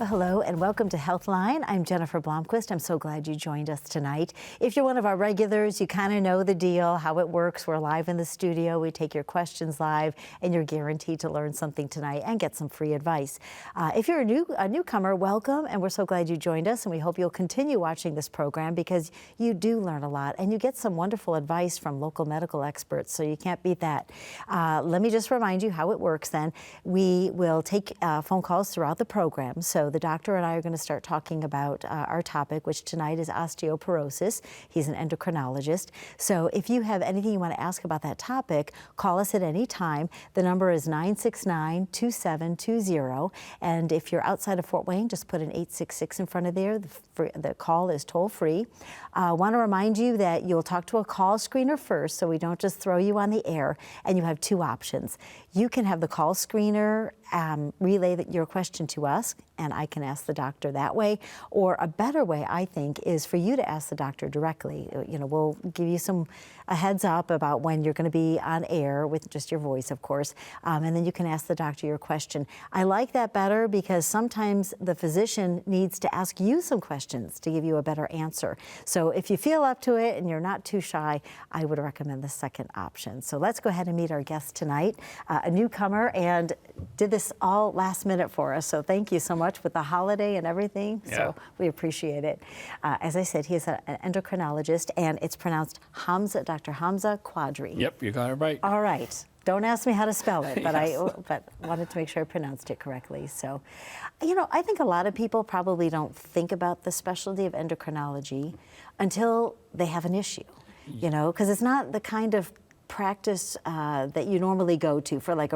Well, hello and welcome to HealthLine. I'm Jennifer Blomquist. I'm so glad you joined us tonight. If you're one of our regulars, you kind of know the deal, how it works. We're live in the studio. We take your questions live, and you're guaranteed to learn something tonight and get some free advice. If you're a newcomer, welcome, and we're so glad you joined us, and we hope you'll continue watching this program because you do learn a lot, and you get some wonderful advice from local medical experts, so you can't beat that. Let me just remind you how it works then. We will take phone calls throughout the program, so the doctor and I are going to start talking about our topic, which tonight is osteoporosis. He's an endocrinologist. So if you have anything you want to ask about that topic, call us at any time. The number is 969-2720. And if you're outside of Fort Wayne, just put an 866 in front of there. The call is toll free. I want to remind you that you'll talk to a call screener first, so we don't just throw you on the air. And you have two options. You can have the call screener relay your question to us, and I can ask the doctor that way. Or a better way, I think, is for you to ask the doctor directly. You know, we'll give you a heads up about when you're going to be on air with just your voice, of course, and then you can ask the doctor your question. I like that better because sometimes the physician needs to ask you some questions to give you a better answer. So if you feel up to it and you're not too shy, I would recommend the second option. So let's go ahead and meet our guest tonight, a newcomer, and did this all last minute for us. So thank you so much with the holiday and everything. Yeah. So we appreciate it. As I said, he is an endocrinologist, and it's pronounced Hamza, Dr. Hamza Quadri. Yep, you got it right. All right. Don't ask me how to spell it, but Yes. but wanted to make sure I pronounced it correctly. So, you know, I think a lot of people probably don't think about the specialty of endocrinology until they have an issue, you know, because it's not the kind of practice that you normally go to for like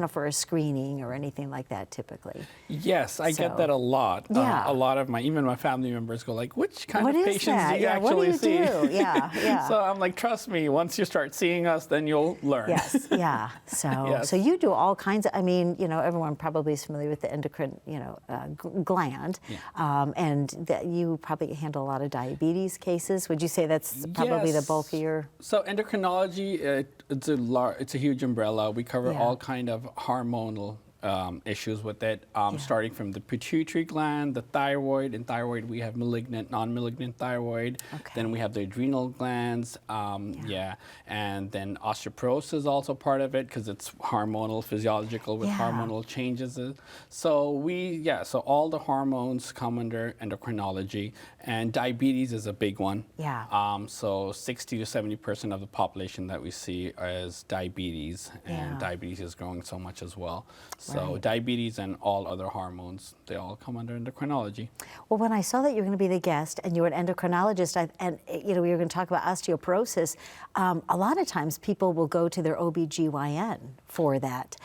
for a screening or anything like that typically. Yes, I get that a lot. Yeah. A lot of even my family members go like, which kind What of is patients that? do you Yeah, actually what do you see? do? Yeah, yeah. So I'm like, trust me, once you start seeing us, then you'll learn. Yes, yeah. So, Yes. so you do all kinds of, I mean, you know, everyone probably is familiar with the endocrine, gland, Yeah. and that you probably handle a lot of diabetes cases. Would you say that's probably the bulk of your? So endocrinology, it's a huge umbrella. We cover all kind of hormonal issues with it, starting from the pituitary gland, the thyroid. In thyroid, we have malignant, non-malignant thyroid. Okay. Then we have the adrenal glands, and then osteoporosis is also part of it because it's hormonal, physiological with hormonal changes. So so all the hormones come under endocrinology, and diabetes is a big one. Yeah. So 60 to 70% of the population that we see is diabetes, and diabetes is growing so much as well. So diabetes and all other hormones, they all come under endocrinology. Well, when I saw that you were going to be the guest and you were an endocrinologist, and we were going to talk about osteoporosis, a lot of times people will go to their OBGYN for that.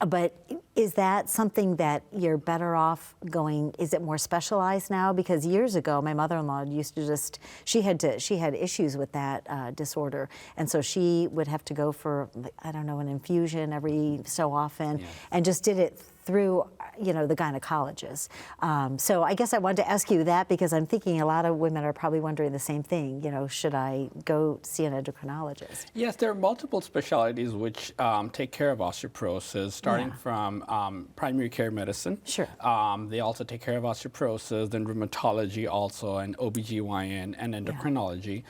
But is that something that you're better off going, is it more specialized now? Because years ago, my mother-in-law used to she had issues with that disorder. And so she would have to go for, I don't know, an infusion every so often, and just did it through, the gynecologist. So I guess I wanted to ask you that because I'm thinking a lot of women are probably wondering the same thing. Should I go see an endocrinologist? Yes, there are multiple specialties which take care of osteoporosis, starting from primary care medicine. Sure. They also take care of osteoporosis, then rheumatology also, and OBGYN and endocrinology.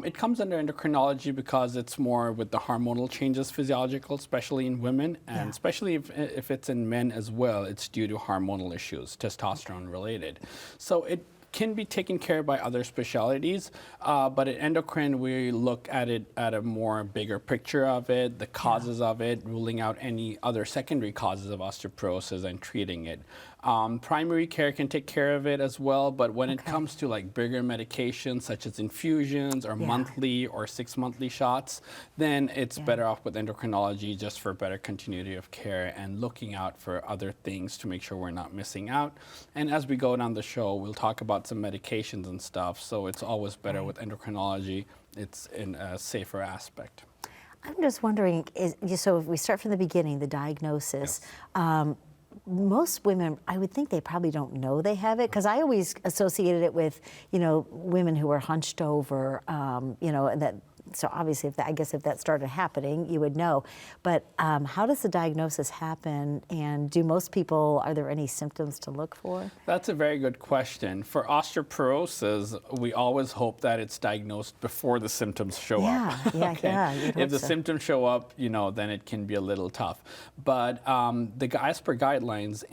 It comes under endocrinology because it's more with the hormonal changes, physiological, especially in women, and especially if it's in men as well, it's due to hormonal issues, testosterone related. So it can be taken care of by other specialties, but at endocrine, we look at it at a more bigger picture of it, the causes of it, ruling out any other secondary causes of osteoporosis and treating it. Primary care can take care of it as well, but when it comes to like bigger medications such as infusions or monthly or 6-monthly shots, then it's better off with endocrinology just for better continuity of care and looking out for other things to make sure we're not missing out. And as we go down the show, we'll talk about some medications and stuff, so it's always better with endocrinology. It's in a safer aspect. I'm just wondering, so if we start from the beginning, the diagnosis, most women, I would think they probably don't know they have it, because I always associated it with, women who are hunched over, and that so obviously, I guess if that started happening, you would know. But how does the diagnosis happen? And do most people, are there any symptoms to look for? That's a very good question. For osteoporosis, we always hope that it's diagnosed before the symptoms show up. Yeah, you'd hope If the so. symptoms show up, then it can be a little tough. But as per guidelines,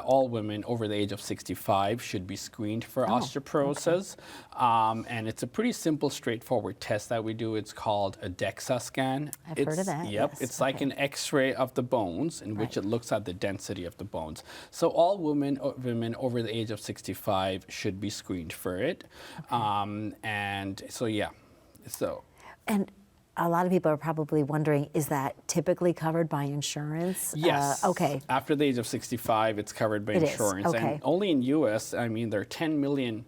all women over the age of 65 should be screened for osteoporosis. And it's a pretty simple, straightforward test that we do. It's called a DEXA scan. I've heard of that. Yep, yes. it's like an X-ray of the bones in which it looks at the density of the bones. So all women over the age of 65 should be screened for it. And so, yeah. And a lot of people are probably wondering, is that typically covered by insurance? Yes. Okay. After the age of 65, it's covered by It is, insurance. okay. And only in U.S., there are 10 million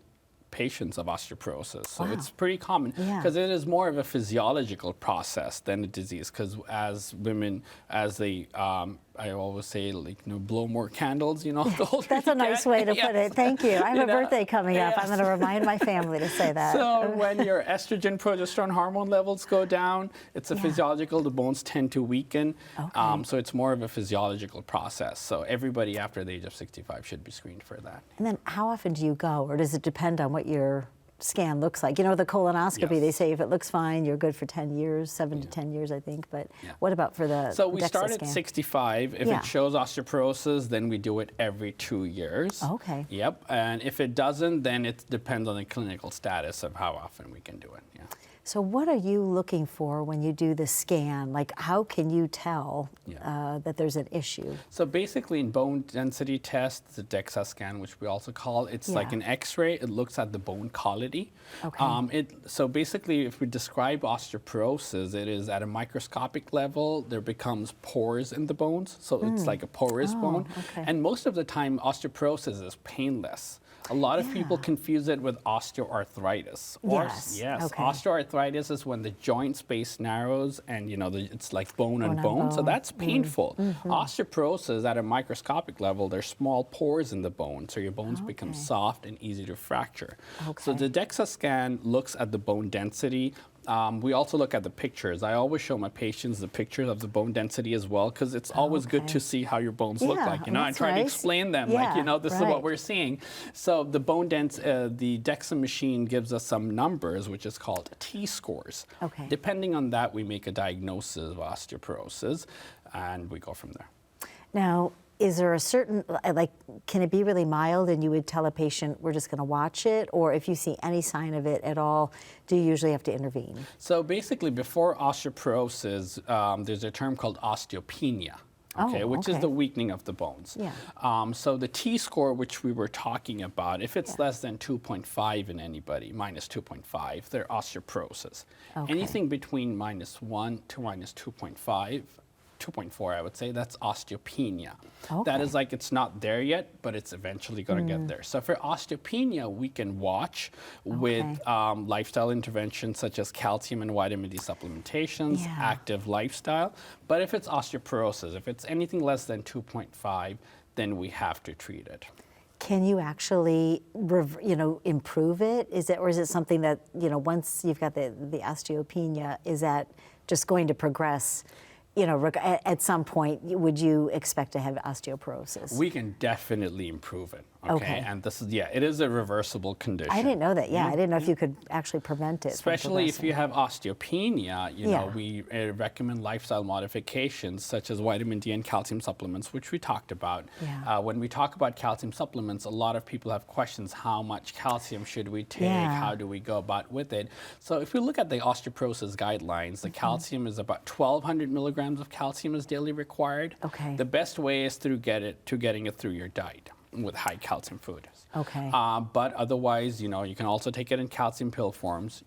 patients of osteoporosis. So it's pretty common because it is more of a physiological process than a disease, because as women, as they, I always say, blow more candles, the older That's a nice way to put it. Thank you. I have a birthday coming up. I'm going to remind my family to say that. So when your estrogen, progesterone hormone levels go down, it's a physiological, the bones tend to weaken. So it's more of a physiological process. So everybody after the age of 65 should be screened for that. And then how often do you go, or does it depend on what your scan looks like? The colonoscopy, they say if it looks fine, you're good for 10 years, 7 to 10 years, I think. But what about for the So we DEXA start scan? at 65. If it shows osteoporosis, then we do it every 2 years. Okay. Yep. And if it doesn't, then it depends on the clinical status of how often we can do it. Yeah. So what are you looking for when you do the scan? Like, how can you tell that there's an issue? So basically, in bone density tests, the DEXA scan, which we also call, it's like an X-ray. It looks at the bone quality. Okay. So basically, if we describe osteoporosis, it is at a microscopic level, there becomes pores in the bones. So it's like a porous bone. Okay. And most of the time, osteoporosis is painless. A lot of people confuse it with osteoarthritis. Yes. Okay. Osteoarthritis is when the joint space narrows and it's like bone on bone. So that's painful. Osteoporosis at a microscopic level, there's small pores in the bone, so your bones become soft and easy to fracture. So the DEXA scan looks at the bone density. We also look at the pictures. I always show my patients the pictures of the bone density as well, because it's always good to see how your bones look like. I try to explain them, this is what we're seeing. So the the DEXA machine gives us some numbers, which is called T-scores. Okay. Depending on that, we make a diagnosis of osteoporosis, and we go from there. Now, is there a certain, can it be really mild and you would tell a patient, we're just going to watch it? Or if you see any sign of it at all, do you usually have to intervene? So basically, before osteoporosis, there's a term called osteopenia. Which is the weakening of the bones. Yeah. So the T-score, which we were talking about, if it's less than 2.5 in anybody, minus 2.5, they're osteoporosis. Anything between -1 to -2.5, 2.4, I would say, that's osteopenia. That is it's not there yet, but it's eventually going to get there. So for osteopenia, we can watch with lifestyle interventions such as calcium and vitamin D supplementations, active lifestyle. But if it's osteoporosis, if it's anything less than 2.5, then we have to treat it. Can you actually, improve it? Or is it something that, once you've got the osteopenia, is that just going to progress? At some point, would you expect to have osteoporosis? We can definitely improve it. And this is, it is a reversible condition. I didn't know that. I didn't know if you could actually prevent it. Especially if you have osteopenia, we recommend lifestyle modifications such as vitamin D and calcium supplements, which we talked about. When we talk about calcium supplements, a lot of people have questions: how much calcium should we take? How do we go about with it? So if we look at the osteoporosis guidelines, the calcium is about 1,200 milligrams of calcium is daily required. The best way is getting it through your diet with high calcium food. But otherwise, you can also take it in calcium pill forms,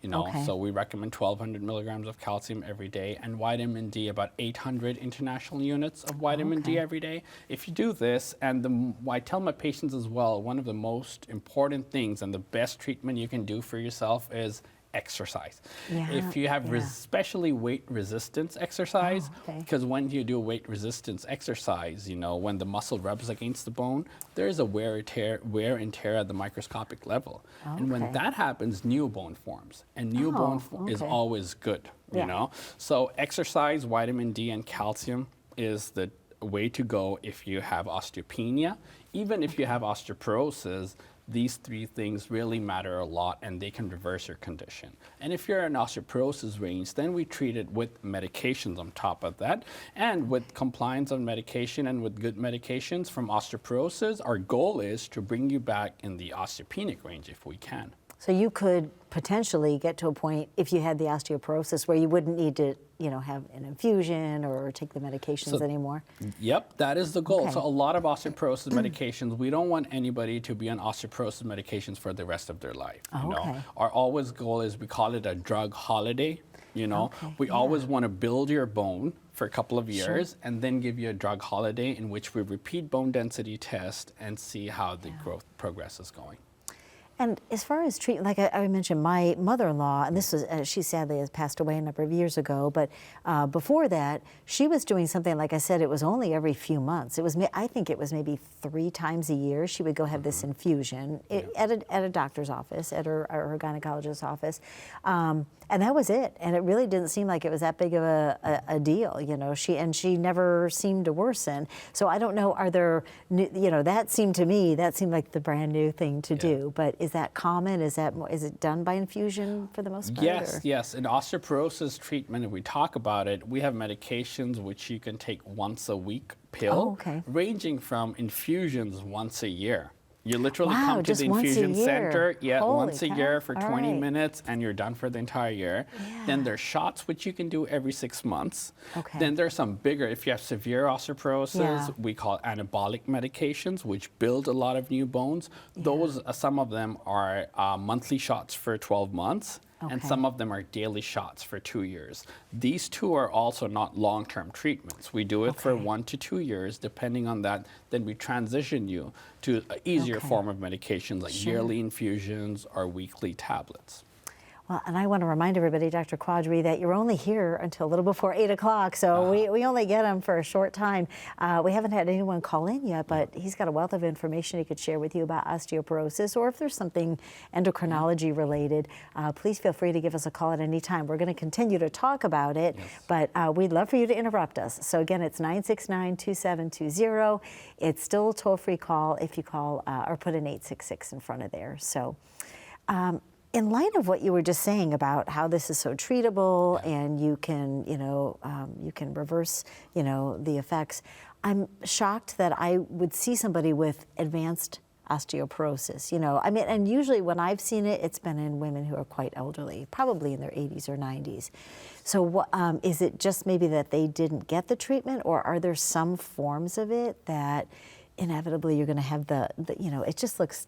so we recommend 1,200 milligrams of calcium every day, and vitamin D, about 800 international units of vitamin D every day. If you do this, and I tell my patients as well, one of the most important things and the best treatment you can do for yourself is exercise. Yeah, If you have especially weight resistance exercise, okay. because when you do weight resistance exercise, you know, when the muscle rubs against the bone, there is a wear and tear at the microscopic level. And when Okay. that happens, new bone forms. And new bone is okay. always good, you Yeah. know? So exercise, vitamin D, and calcium is the way to go if you have osteopenia. Even if you have osteoporosis, these three things really matter a lot, and they can reverse your condition. And if you're in osteoporosis range, then we treat it with medications on top of that. And with compliance on medication and with good medications from osteoporosis, our goal is to bring you back in the osteopenic range if we can. So you could potentially get to a point, if you had the osteoporosis, where you wouldn't need to, you know, have an infusion or take the medications anymore? Yep, that is the goal. Okay. So a lot of osteoporosis medications, we don't want anybody to be on osteoporosis medications for the rest of their life. You know? Okay. Our always goal is, we call it a drug holiday. You know, we always want to build your bone for a couple of years and then give you a drug holiday in which we repeat bone density test and see how the growth progress is going. And as far as treatment, like I mentioned, my mother-in-law, and this was, she sadly has passed away a number of years ago, but before that, she was doing something, like I said, it was only every few months. It was, I think it was maybe 3 times a year. She would go have this infusion at a doctor's office, at her gynecologist's office. And that was it. And it really didn't seem like it was that big of a deal, you know. She never seemed to worsen. So I don't know, are there, you know, that seemed like the brand new thing to do. But is that common? Is it done by infusion for the most part? Yes, yes. In osteoporosis treatment, if we talk about it, we have medications which you can take once a week pill, ranging from infusions once a year. You literally come to the infusion center, once a year for 20 minutes, and you're done for the entire year. Then there's shots, which you can do every 6 months. Then there's some bigger, if you have severe osteoporosis, we call anabolic medications, which build a lot of new bones. Those, some of them are monthly shots for 12 months. And some of them are daily shots for 2 years. These two are also not long-term treatments. We do it for 1 to 2 years. Depending on that, then we transition you to an easier form of medications, like yearly infusions or weekly tablets. Well, and I want to remind everybody, Dr. Quadri, that you're only here until a little before 8 o'clock, so we only get him for a short time. We haven't had anyone call in yet, but he's got a wealth of information he could share with you about osteoporosis, or if there's something endocrinology related, please feel free to give us a call at any time. We're going to continue to talk about it, but we'd love for you to interrupt us. So again, it's 969-2720. It's still a toll-free call if you call or put an 866 in front of there. So. In light of what you were just saying about how this is so treatable and you can, you know, you can reverse, you know, the effects, I'm shocked that I would see somebody with advanced osteoporosis, you know. I mean, and usually when I've seen it, it's been in women who are quite elderly, probably in their 80s or 90s. So what, is it just maybe that they didn't get the treatment, or are there some forms of it that inevitably you're going to have the, you know, it just looks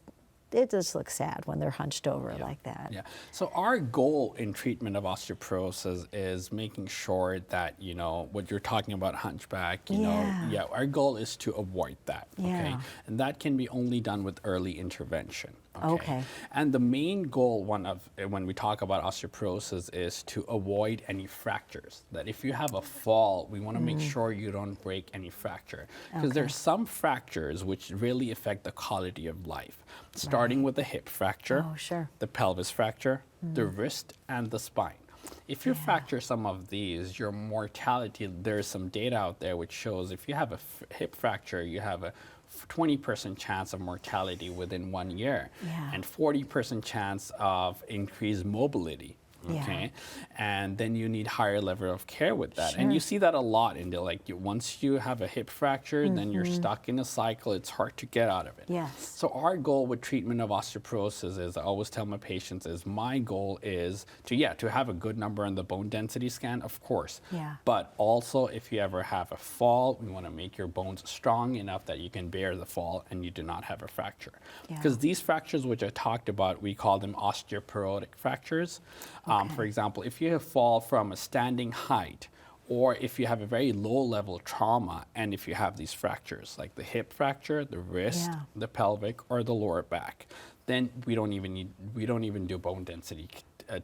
sad when they're hunched over like that. Yeah. So our goal in treatment of osteoporosis is making sure that, you know, what you're talking about, hunchback, you know, our goal is to avoid that. Okay. And that can be only done with early intervention. Okay. And the main goal, when we talk about osteoporosis, is to avoid any fractures. That if you have a fall, we want to make sure you don't break any fracture. Because there's some fractures which really affect the quality of life. Starting with the hip fracture, the pelvis fracture, the wrist, and the spine. If you fracture some of these, your mortality, there's some data out there which shows if you have a hip fracture, you have a 20% chance of mortality within 1 year, and 40% chance of increased mobility. Okay, and then you need higher level of care with that, and you see that a lot in the once you have a hip fracture, then you're stuck in a cycle. It's hard to get out of it. So our goal with treatment of osteoporosis is, I always tell my patients, is my goal is to have a good number on the bone density scan, of course, but also if you ever have a fall, we want to make your bones strong enough that you can bear the fall and you do not have a fracture. Because these fractures which I talked about, we call them osteoporotic fractures. For example, if you fall from a standing height, or if you have a very low level trauma, and if you have these fractures, like the hip fracture, the wrist, the pelvic, or the lower back, then we don't even do bone density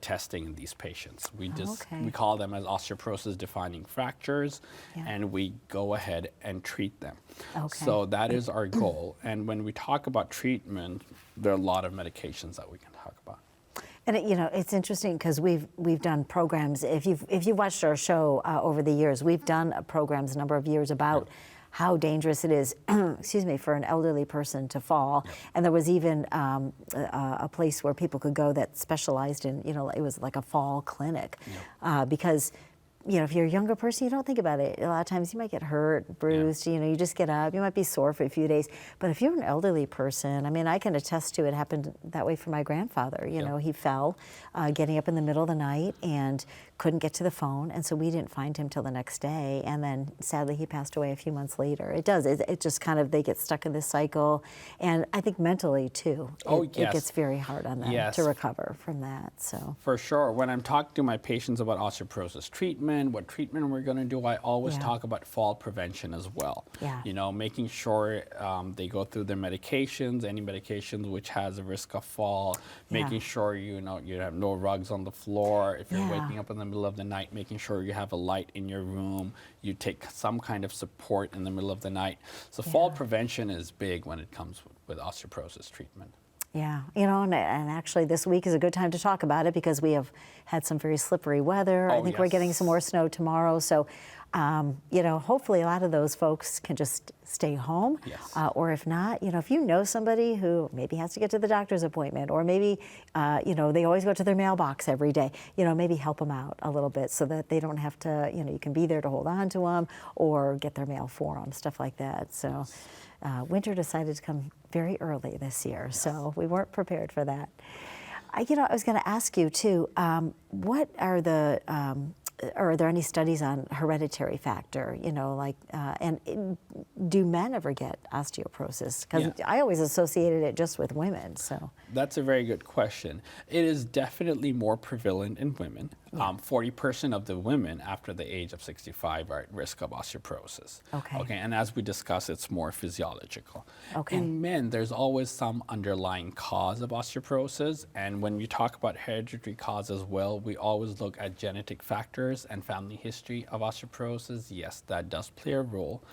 testing in these patients. We Okay. we call them as osteoporosis defining fractures, Yeah. and we go ahead and treat them. Okay. So that is our goal. And when we talk about treatment, there are a lot of medications that we can talk about. And it's interesting because we've done programs. If you've watched our show over the years, we've done programs a number of years about how dangerous it is, excuse me, for an elderly person to fall. And there was even a place where people could go that specialized in, it was like a fall clinic, because if you're a younger person, you don't think about it. A lot of times you might get hurt, bruised, you just get up, you might be sore for a few days. But if you're an elderly person, I mean, I can attest to it happened that way for my grandfather. He fell getting up in the middle of the night and couldn't get to the phone. And so we didn't find him till the next day. And then sadly, he passed away a few months later. It does. It just kind of, they get stuck in this cycle. And I think mentally too, it gets very hard on them to recover from that. So for sure. When I'm talking to my patients about osteoporosis treatment, what treatment we're going to do, I always talk about fall prevention as well. Making sure they go through their medications, any medications which has a risk of fall, making sure you have no rugs on the floor. If you're waking up in the middle of the night, making sure you have a light in your room, you take some kind of support in the middle of the night. So fall prevention is big when it comes with osteoporosis treatment. Yeah, and actually this week is a good time to talk about it because we have had some very slippery weather. I think we're getting some more snow tomorrow. So, hopefully a lot of those folks can just stay home. Or if not, if you know somebody who maybe has to get to the doctor's appointment, or maybe, they always go to their mailbox every day, maybe help them out a little bit so that they don't have to, you can be there to hold on to them or get their mail for them, stuff like that. So. Winter decided to come very early this year, so we weren't prepared for that. I was going to ask you too, what are there any studies on hereditary factor, and do men ever get osteoporosis? Because I always associated it just with women, so. That's a very good question. It is definitely more prevalent in women. 40% of the women after the age of 65 are at risk of osteoporosis. Okay. And as we discussed, it's more physiological. In men, there's always some underlying cause of osteoporosis. And when we talk about hereditary cause as well, we always look at genetic factors and family history of osteoporosis. Yes, that does play a role.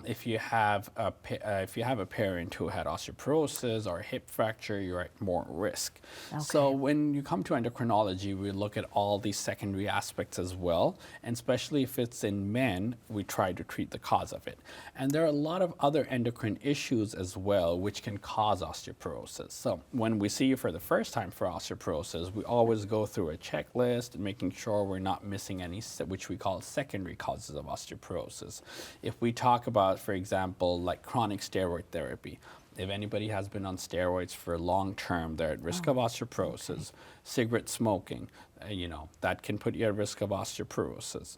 If you have a parent who had osteoporosis or a hip fracture, you're at more risk. So when you come to endocrinology, we look at all these secondary aspects as well, and especially if it's in men, we try to treat the cause of it. And there are a lot of other endocrine issues as well which can cause osteoporosis. So when we see you for the first time for osteoporosis, we always go through a checklist, making sure we're not missing any, which we call secondary causes of osteoporosis. If we talk about, for example, like chronic steroid therapy, if anybody has been on steroids for long term, they're at risk of osteoporosis. Cigarette smoking, that can put you at risk of osteoporosis,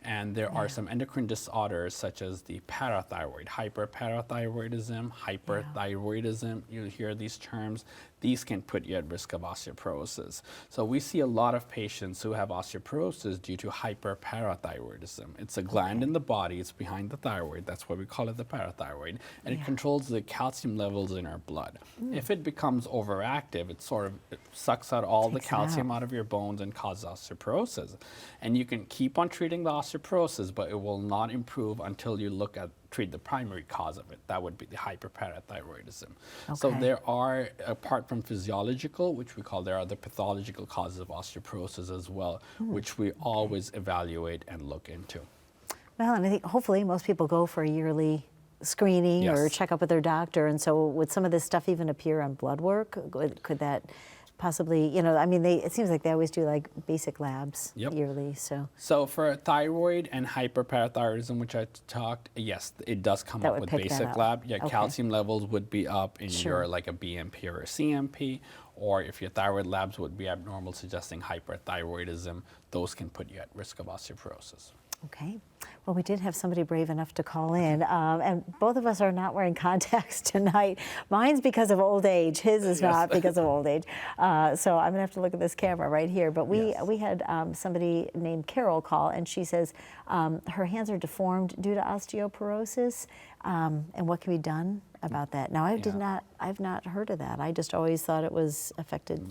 And there are some endocrine disorders such as the parathyroid, hyperparathyroidism, hyperthyroidism, you hear these terms. These can put you at risk of osteoporosis. So we see a lot of patients who have osteoporosis due to hyperparathyroidism. It's a gland in the body, it's behind the thyroid, that's why we call it the parathyroid, and it controls the calcium levels in our blood. If it becomes overactive, it sucks out all the calcium out of your bones and causes osteoporosis. And you can keep on treating the osteoporosis, but it will not improve until you treat the primary cause of it. That would be the hyperparathyroidism. So there are, apart from physiological, which we call, there are the pathological causes of osteoporosis as well, which we always evaluate and look into. Well, and I think hopefully most people go for a yearly screening or check up with their doctor. And so would some of this stuff even appear on blood work? Could that possibly, it seems like they always do like basic labs yearly, so. So for thyroid and hyperparathyroidism, which I talked, yes, it does come up with basic lab. Calcium levels would be up in your, like a BMP or a CMP, or if your thyroid labs would be abnormal, suggesting hyperthyroidism, those can put you at risk of osteoporosis. Okay. Well, we did have somebody brave enough to call in, and both of us are not wearing contacts tonight. Mine's because of old age. His is not because of old age. So I'm going to have to look at this camera right here. But we had somebody named Carol call, and she says her hands are deformed due to osteoporosis, and what can be done about that? Now, I've not heard of that. I just always thought it was affected,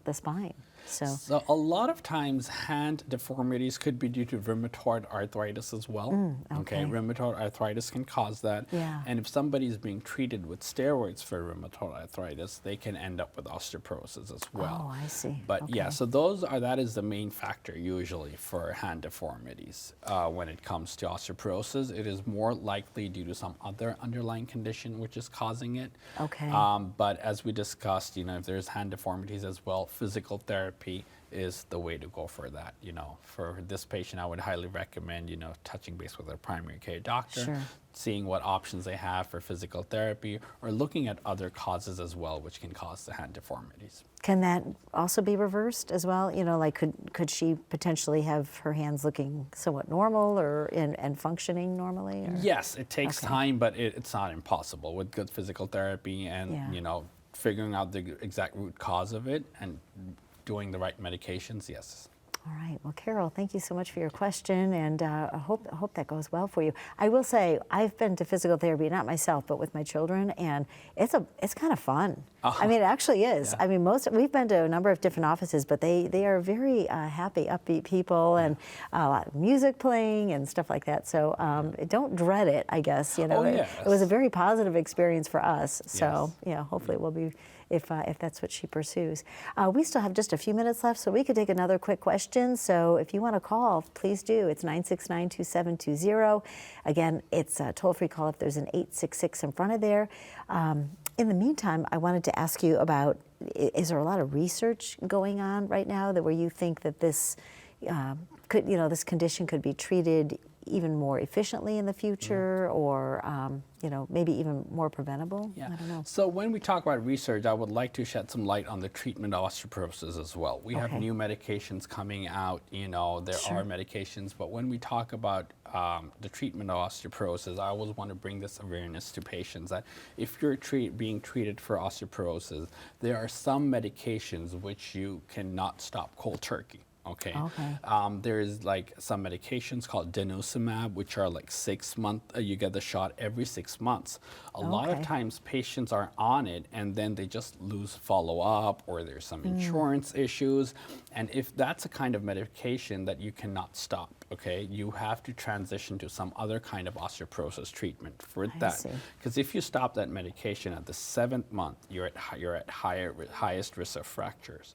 the spine. So a lot of times hand deformities could be due to rheumatoid arthritis as well. Okay, rheumatoid arthritis can cause that. Yeah. And if somebody is being treated with steroids for rheumatoid arthritis, they can end up with osteoporosis as well. Oh, I see. But yeah, so that is the main factor usually for hand deformities. When it comes to osteoporosis, it is more likely due to some other underlying condition which is causing it. Okay. But as we discussed, if there's hand deformities as well, physical therapy is the way to go for that. For this patient, I would highly recommend, touching base with their primary care doctor, seeing what options they have for physical therapy, or looking at other causes as well, which can cause the hand deformities. Can that also be reversed as well? Like could she potentially have her hands looking somewhat normal and functioning normally? Or? Yes, it takes time, but it's not impossible with good physical therapy and figuring out the exact root cause of it and doing the right medications. Yes. All right. Well, Carol, thank you so much for your question, and I hope that goes well for you. I will say I've been to physical therapy, not myself, but with my children, and it's kind of fun. I mean, it actually is. I mean, we've been to a number of different offices, but they are very happy, upbeat people, and a lot of music playing and stuff like that. So don't dread it, I guess. It was a very positive experience for us. So hopefully it will be. If that's what she pursues. We still have just a few minutes left, so we could take another quick question. So if you want to call, please do. It's 969-2720. Again, it's a toll-free call if there's an 866 in front of there. In the meantime, I wanted to ask you about, is there a lot of research going on right now where you think that this this condition could be treated even more efficiently in the future, or maybe even more preventable? Yeah. I don't know. So when we talk about research, I would like to shed some light on the treatment of osteoporosis as well. We have new medications coming out. There are medications, but when we talk about the treatment of osteoporosis, I always want to bring this awareness to patients that if you're being treated for osteoporosis, there are some medications which you cannot stop cold turkey. Okay. There's like some medications called denosumab, which are like 6 month. You get the shot every 6 months. A lot of times patients are on it and then they just lose follow-up, or there's some insurance issues. And if that's a kind of medication that you cannot stop, you have to transition to some other kind of osteoporosis treatment for that. Because if you stop that medication at the 7th month, you're at highest risk of fractures.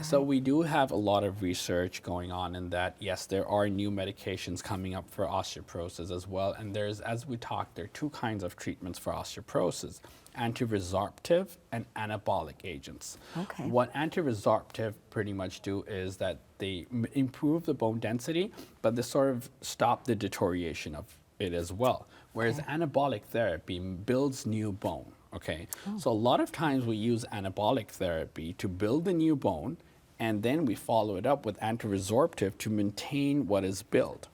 So we do have a lot of research going on in that. Yes, there are new medications coming up for osteoporosis as well. And there's, as we talked, there are two kinds of treatments for osteoporosis: anti-resorptive and anabolic agents. What anti-resorptive pretty much do is that they improve the bone density, but they sort of stop the deterioration of it as well. Whereas anabolic therapy builds new bone. So a lot of times we use anabolic therapy to build the new bone, and then we follow it up with anti-resorptive to maintain what is built.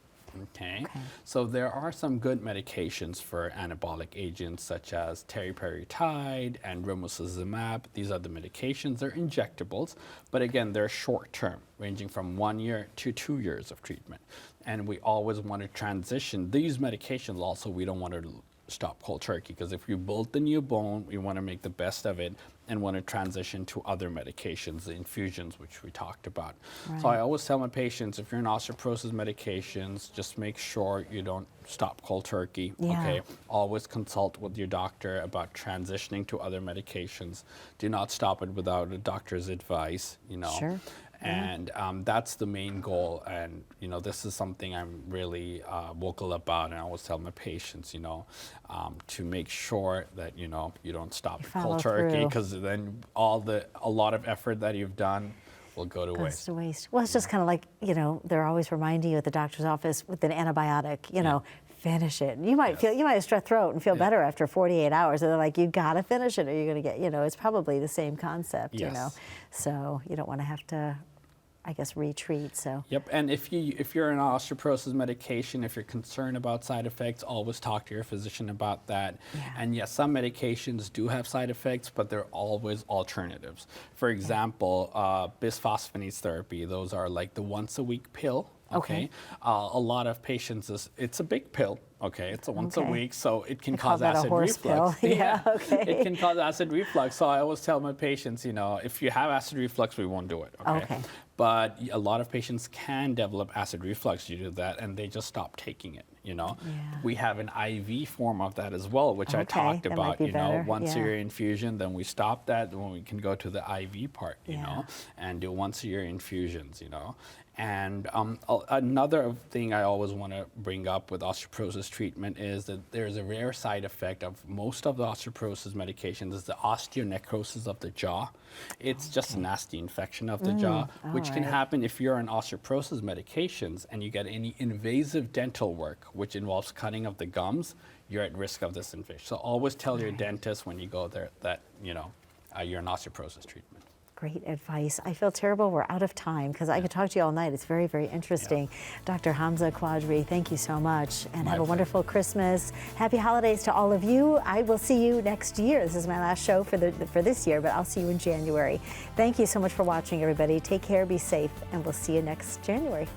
So there are some good medications for anabolic agents such as teriparatide and romosozumab. These are the medications. They're injectables, but again, they're short term, ranging from 1 year to 2 years of treatment. And we always want to transition these medications. Also, we don't want to stop cold turkey, because if you build the new bone, we want to make the best of it and want to transition to other medications, the infusions, which we talked about. So I always tell my patients, if you're on osteoporosis medications, just make sure you don't stop cold turkey. Always consult with your doctor about transitioning to other medications. Do not stop it without a doctor's advice. And that's the main goal. And, this is something I'm really vocal about. And I always tell my patients, to make sure that, you don't stop cold turkey, because then a lot of effort that you've done will go to waste. Well, it's just kind of like, they're always reminding you at the doctor's office with an antibiotic, finish it. You might have strep throat and feel better after 48 hours. And they're like, you got to finish it or you're going to get, it's probably the same concept, So you don't want to have to, I guess, retreat. So. Yep, and if you're on osteoporosis medication, if you're concerned about side effects, always talk to your physician about that. And yes, some medications do have side effects, but they're always alternatives. For example, bisphosphonates therapy. Those are like the once-a-week pill Okay. A lot of patients, it's a big pill. Okay, it's a once a week, so it can cause call that a acid horse reflux. pill. Yeah, okay. It can cause acid reflux. So I always tell my patients, if you have acid reflux, we won't do it. Okay. But a lot of patients can develop acid reflux due to that, and they just stop taking it. We have an IV form of that as well, which I talked about. Once a year infusion, then we stop that, then we can go to the IV part. And do once a year infusions. And another thing I always want to bring up with osteoporosis treatment is that there's a rare side effect of most of the osteoporosis medications is the osteonecrosis of the jaw. It's just a nasty infection of the jaw, which can happen if you're on osteoporosis medications and you get any invasive dental work, which involves cutting of the gums, you're at risk of this infection. So always tell your dentist when you go there that, you're on osteoporosis treatment. Great advice. I feel terrible we're out of time because I could talk to you all night. It's very, very interesting. Dr. Hamza Quadri, thank you so much. And have a wonderful Christmas. Happy holidays to all of you. I will see you next year. This is my last show for this year, but I'll see you in January. Thank you so much for watching, everybody. Take care, be safe, and we'll see you next January.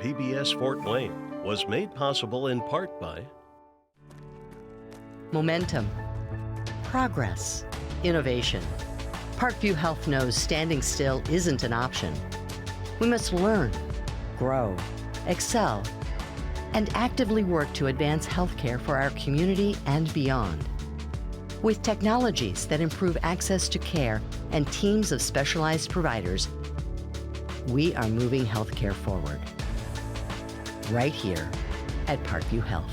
PBS Fort Wayne was made possible in part by Momentum, progress, innovation. Parkview Health knows standing still isn't an option. We must learn, grow, excel, and actively work to advance healthcare for our community and beyond. With technologies that improve access to care and teams of specialized providers, we are moving healthcare forward. Right here at Parkview Health.